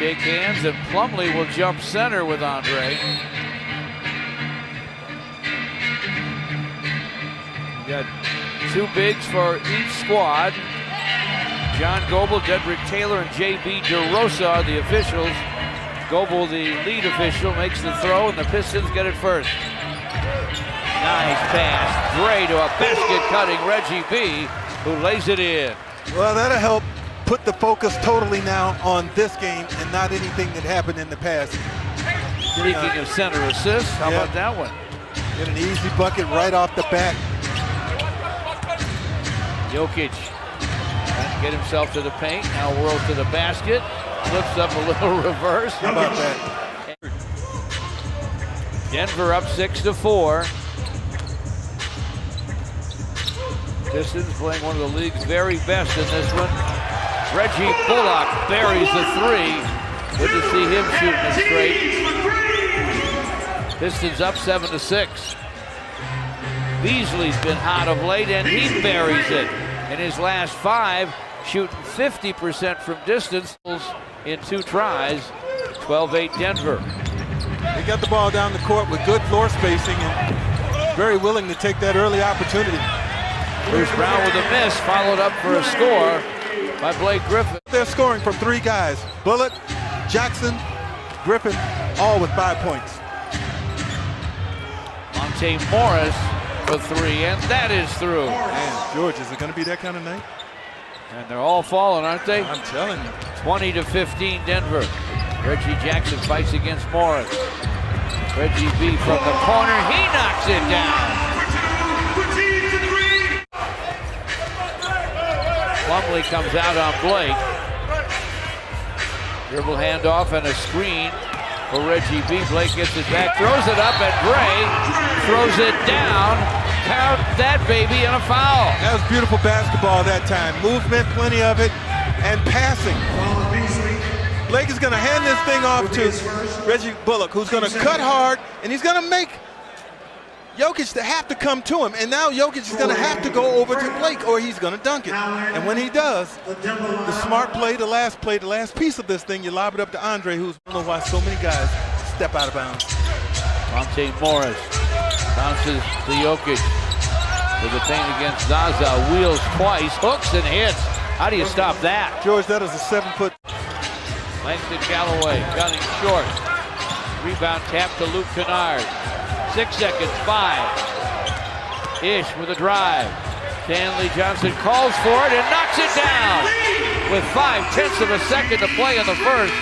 shake hands, and Plumlee will jump center with Andre. We got two bigs for each squad. John Goebel, Dedrick Taylor, and J.B. DeRosa are the officials. Goebel, the lead official, makes the throw, and the Pistons get it first. Nice pass. Gray to a basket-cutting Reggie B, who lays it in. Well, that'll help put the focus totally now on this game and not anything that happened in the past. Speaking of center assists, how about that one? Get an easy bucket right off the bat. Jokic trying to get himself to the paint, now whirls to the basket, flips up a little reverse. How about that? Denver up 6-4. Pistons playing one of the league's very best in this one. Reggie Bullock buries the three. Good to see him shooting it straight. Pistons up 7-6. Beasley's been hot of late, and he buries it. In his last 5, shooting 50% from distance in 2 tries. 12-8 Denver. They got the ball down the court with good floor spacing and very willing to take that early opportunity. Bruce Brown with a miss, followed up for a score by Blake Griffin. They're scoring from 3 guys. Bullock, Jackson, Griffin, all with 5 points. Monte Morris for 3, and that is through. Man, George, is it going to be that kind of night? And they're all falling, aren't they? I'm telling you. 20-15 Denver. Reggie Jackson fights against Morris. Reggie B from the corner, he knocks it down. Plumlee comes out on Blake. Dribble handoff and a screen for Reggie B. Blake gets it back, throws it up, and Gray throws it down. Count that baby, and a foul. That was beautiful basketball that time. Movement, plenty of it, and passing. Blake is going to hand this thing off to Reggie Bullock, who's going to cut hard, and he's going to make Jokic to have to come to him. And now Jokic is going to have to go over to Blake, or he's going to dunk it. And when he does, the smart play, the last piece of this thing, you lob it up to Andre, who's, I don't know why so many guys step out of bounds. Monte Morris bounces to Jokic with the paint against Zaza, wheels twice, hooks and hits. How do you stop that? George, that is a 7-foot. Langston Galloway gunning short. Rebound tap to Luke Kennard. 6 seconds, 5. Ish with a drive. Stanley Johnson calls for it and knocks it down with 0.5 of a second to play in the first.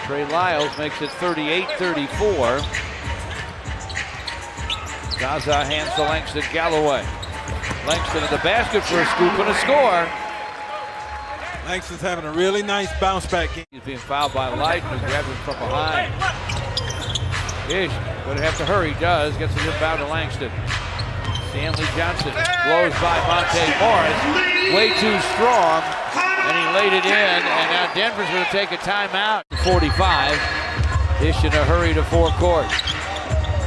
Trey Lyles makes it 38-34. Zaza hands to Langston Galloway. Langston in the basket for a scoop and a score. Langston's having a really nice bounce back game. He's being fouled by Lydon, who grabbed him from behind. Ish, gonna have to hurry, does. Gets it inbound to Langston. Stanley Johnson blows by Monte Morris. Way too strong, and he laid it in, and now Denver's gonna take a timeout. 45. Ish in a hurry to forecourt.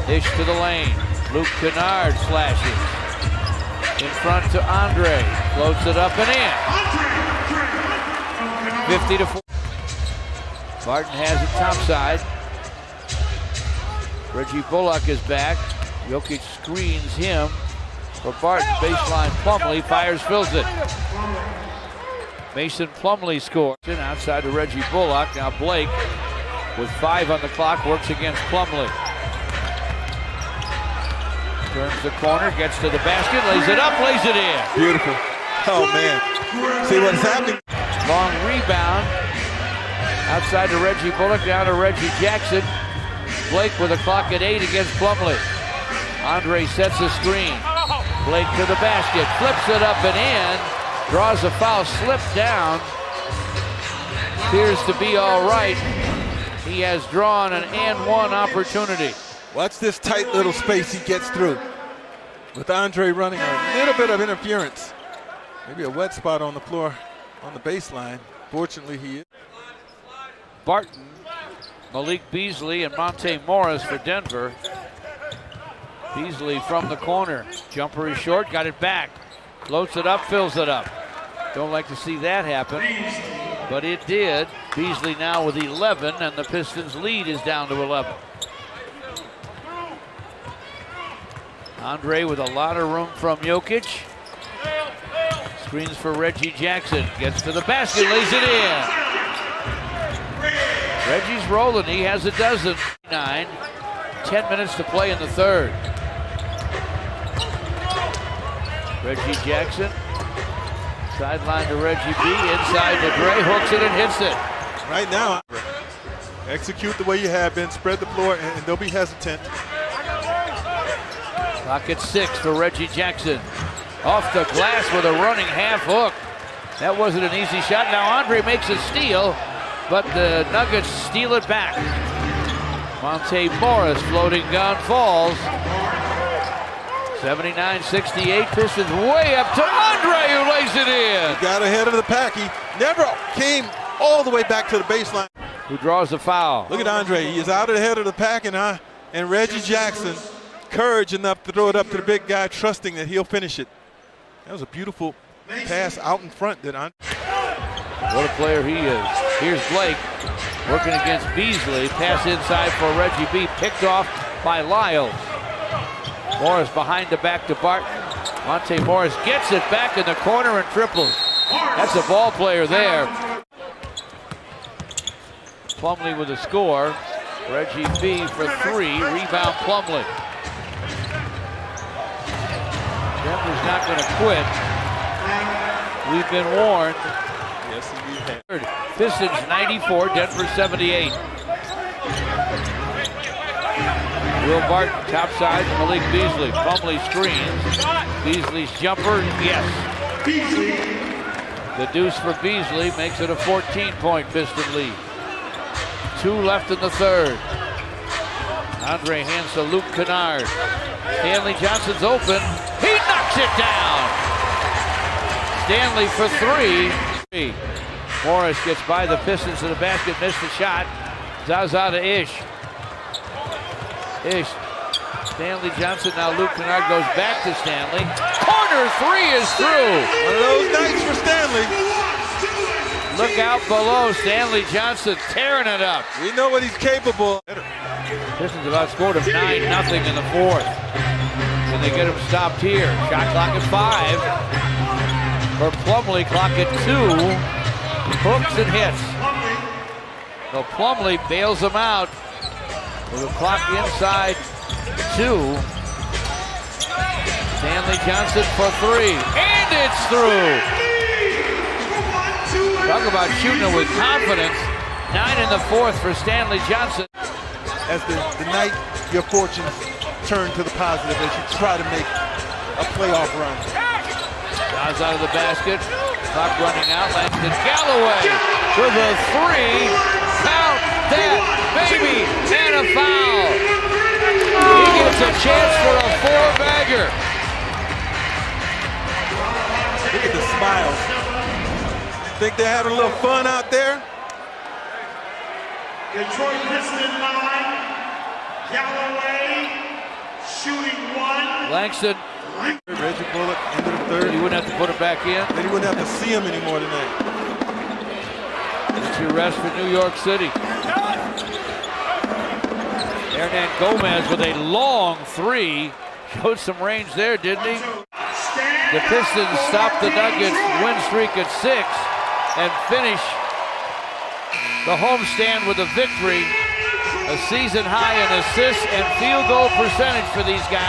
Ish to the lane. Luke Kennard flashes. In front to Andre. Floats it up and in. 50-4. Barton has it topside. Reggie Bullock is back. Jokic screens him for Barton. Baseline Plumlee fires, fills it. Mason Plumlee scores. Outside to Reggie Bullock. Now Blake with 5 on the clock works against Plumlee. Turns the corner, gets to the basket, lays it up, lays it in. Beautiful. Oh man. See what's happening? Long rebound. Outside to Reggie Bullock, down to Reggie Jackson. Blake with a clock at 8 against Plumlee. Andre sets a screen. Blake to the basket, flips it up and in. Draws a foul, slipped down. Appears to be all right. He has drawn an and-one opportunity. Watch this tight little space he gets through. With Andre running a little bit of interference. Maybe a wet spot on the floor on the baseline. Fortunately, he is. Barton, Malik Beasley, and Monte Morris for Denver. Beasley from the corner. Jumper is short, got it back. Floats it up, fills it up. Don't like to see that happen, but it did. Beasley now with 11, and the Pistons' lead is down to 11. Andre with a lot of room from Jokic. Screens for Reggie Jackson. Gets to the basket, lays it in. Reggie's rolling. He has a dozen. 9. 10 minutes to play in the third. Reggie Jackson. Sideline to Reggie B. Inside to Dre. Hooks it and hits it. Right now, execute the way you have been. Spread the floor, and they'll be hesitant. Clock at 6 for Reggie Jackson. Off the glass with a running half hook. That wasn't an easy shot. Now Andre makes a steal, but the Nuggets steal it back. Monte Morris floating gun falls. 79-68, Pistons way up to Andre, who lays it in. He got ahead of the pack. He never came all the way back to the baseline. Who draws the foul? Look at Andre. He is out ahead of the pack, and Reggie Jackson, courage enough to throw it up to the big guy, trusting that he'll finish it. That was a beautiful pass out in front. That Andre. What a player he is. Here's Blake working against Beasley. Pass inside for Reggie B. Picked off by Lyles. Morris behind the back to Barton. Monte Morris gets it back in the corner and triples. That's a ball player there. Plumlee with a score. Reggie B for 3. Rebound Plumlee. Denver's not going to quit. We've been warned. Yes, indeed. Pistons 94, Denver 78. Will Barton, top side, Malik Beasley. Plumlee screens. Beasley's jumper, yes. The deuce for Beasley makes it a 14-point Piston lead. 2 left in the third. Andre hands to Luke Kennard. Stanley Johnson's open. He knocks it down. Stanley for 3. Morris gets by the Pistons to the basket, missed the shot. Zaza to Ish. Stanley Johnson, now Luke Kennard goes back to Stanley. Corner 3 is through. One of those nights for Stanley. Look out below, Stanley Johnson tearing it up. We know what he's capable of. Pistons have outscored him 9-0 in the fourth. And they get him stopped here. Shot clock at 5. For Plumlee, clock at 2. Hooks and hits. So Plumlee bails him out with a clock inside 2. Stanley Johnson for 3. And it's through. Talk about shooting it with confidence. 9 in the fourth for Stanley Johnson. As the night your fortunes turn to the positive as you try to make a playoff run. Guys out of the basket. Clock running out. Langston Galloway with a 3. Count that baby and a foul. He gets a chance for a 4-bagger. Look at the smiles. Think they're having a little fun out there? Detroit Pistons line. Galloway shooting 1. Langston. Reggie Bullock into the third. You wouldn't have to put it back in. Then you wouldn't have to see him anymore tonight. It's your rest for New York City. Hernan Gomez with a long 3. Showed some range there, didn't he? The Pistons stop the Nuggets win streak at 6 and finish the homestand with a victory. A season high in assists and field goal percentage for these guys.